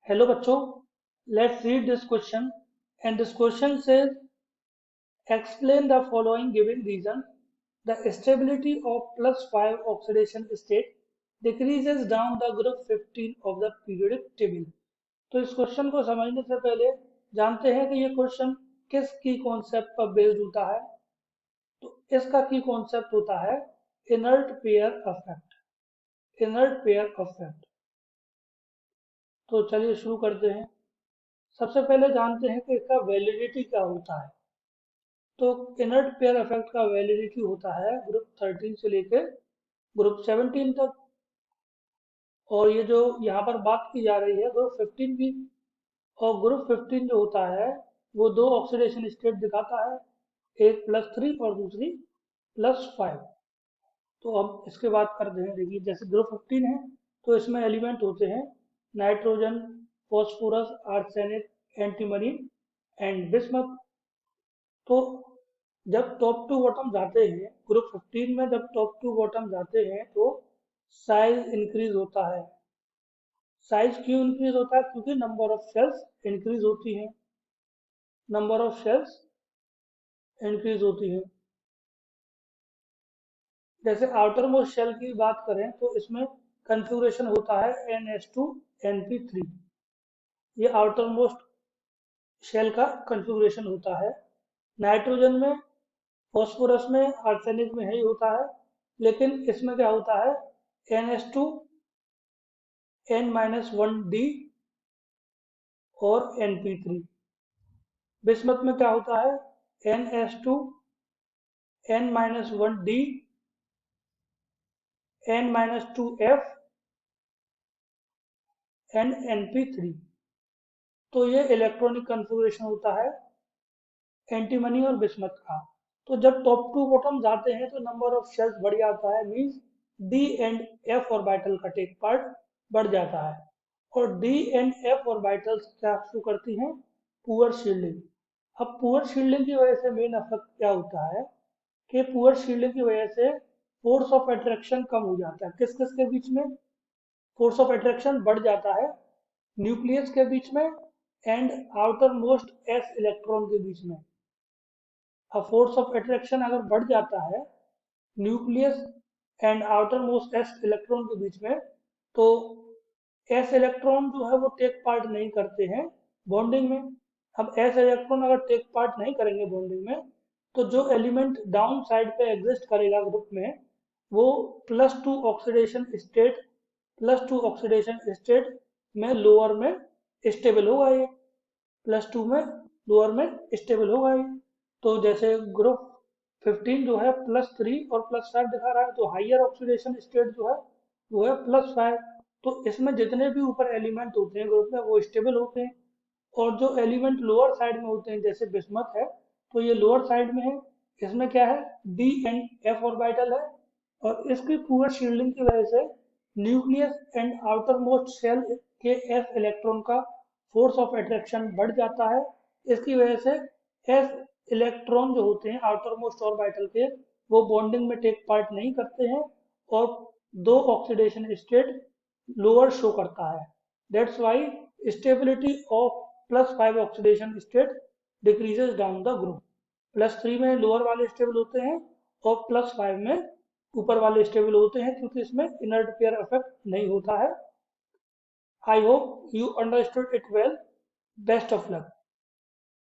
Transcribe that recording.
Hello बच्चों, let's read this question and this question says explain the following given reason. The stability of +5 oxidation state decreases down the group 15 of the periodic table. तो इस question को समझने से पहले जानते हैं कि ये क्वेश्चन किस की कॉन्सेप्ट पर बेस्ड होता है। तो इसका की कॉन्सेप्ट होता है inert pair effect. Inert pair effect. तो चलिए शुरू करते हैं। सबसे पहले जानते हैं कि इसका वैलिडिटी क्या होता है। तो इनर्ट पेयर इफेक्ट का वैलिडिटी होता है ग्रुप 13 से लेकर ग्रुप 17 तक, और ये जो यहाँ पर बात की जा रही है ग्रुप 15 की। और ग्रुप 15 जो होता है वो दो ऑक्सीडेशन स्टेट दिखाता है, एक +3 और दूसरी +5। तो अब इसके बात करते हैं। देखिए जैसे ग्रुप 15 है तो इसमें एलिमेंट होते हैं nitrogen, phosphorus, arsenic, antimony and bismuth. तो जब टॉप टू बॉटम जाते हैं ग्रुप 15 में, जब टॉप टू बॉटम जाते हैं तो साइज इंक्रीज होता है। साइज क्यों इंक्रीज होता है? क्योंकि नंबर ऑफ शेल्स इंक्रीज होती हैं। नंबर ऑफ शेल्स इंक्रीज होती हैं। जैसे आउटर मोस्ट शेल की बात करें तो इसमें कंफिगरेशन होता है NH2 NP3। ये आउटर मोस्ट शेल का कंफिगरेशन होता है। नाइट्रोजन में, फॉस्फोरस में, आर्सेनिक में यही होता है, लेकिन इसमें क्या होता है NH2N-1D और NP3। बिस्मथ में क्या होता है NH2N-1D, N-2F एंड NP3। तो ये इलेक्ट्रॉनिक कन्फिगरेशन होता है एंटीमनी और बिस्मथ का। तो जब टॉप टू बॉटम जाते हैं तो नंबर ऑफ शेल्स बढ़ जाता है, means D and F orbital का टेक पार्ट बढ़ जाता है। और D एंड F ऑर्बिटल्स क्या शो करती हैं? Poor shielding. अब पुअर शील्डिंग की वजह से मेन इफेक्ट क्या होता है कि पुअर शील्डिंग की वजह से फोर्स ऑफ अट्रैक्शन कम हो जाता है। किस किस के बीच में फोर्स ऑफ अट्रैक्शन बढ़ जाता है? न्यूक्लियस के बीच में and outer most s electron के बीच में। अब फोर्स ऑफ अट्रैक्शन अगर बढ़ जाता है nucleus and outer most s electron के बीच में, तो s इलेक्ट्रॉन जो है वो टेक पार्ट नहीं करते हैं बॉन्डिंग में। अब s इलेक्ट्रॉन अगर टेक पार्ट नहीं करेंगे बॉन्डिंग में, तो जो एलिमेंट डाउन साइड पे एग्जिस्ट करेगा ग्रुप में वो +2 ऑक्सीडेशन स्टेट, +2 ऑक्सीडेशन स्टेट में लोअर में स्टेबल होगा। ये +2 में लोअर में स्टेबल होगा ये। तो जैसे ग्रुप 15 जो है +3 और +5 दिखा रहा है, तो हाइयर ऑक्सीडेशन स्टेट जो है वो है +5। तो इसमें जितने भी ऊपर एलिमेंट होते हैं ग्रुप में वो स्टेबल होते हैं, और जो एलिमेंट लोअर साइड में होते हैं जैसे बिस्मथ है तो ये लोअर साइड में है। इसमें क्या है D एंड F ऑर्बिटल है, और इसकी पुअर शील्डिंग की वजह से nucleus and outer most shell के S इलेक्ट्रॉन का फोर्स ऑफ अट्रैक्शन बढ़ जाता है। इसकी वजह से S इलेक्ट्रॉन जो होते हैं आउटर मोस्ट ऑर्बिटल के वो बॉन्डिंग में टेक पार्ट नहीं करते हैं, और दो ऑक्सीडेशन स्टेट लोअर शो करता है। That's why stability of +5 oxidation state decreases down the group. +3 में लोअर वाले स्टेबल होते हैं और +5 में ऊपर वाले स्टेबल होते हैं, क्योंकि इसमें इनर्ट पेयर इफेक्ट नहीं होता है। I hope you understood it well. Best of luck.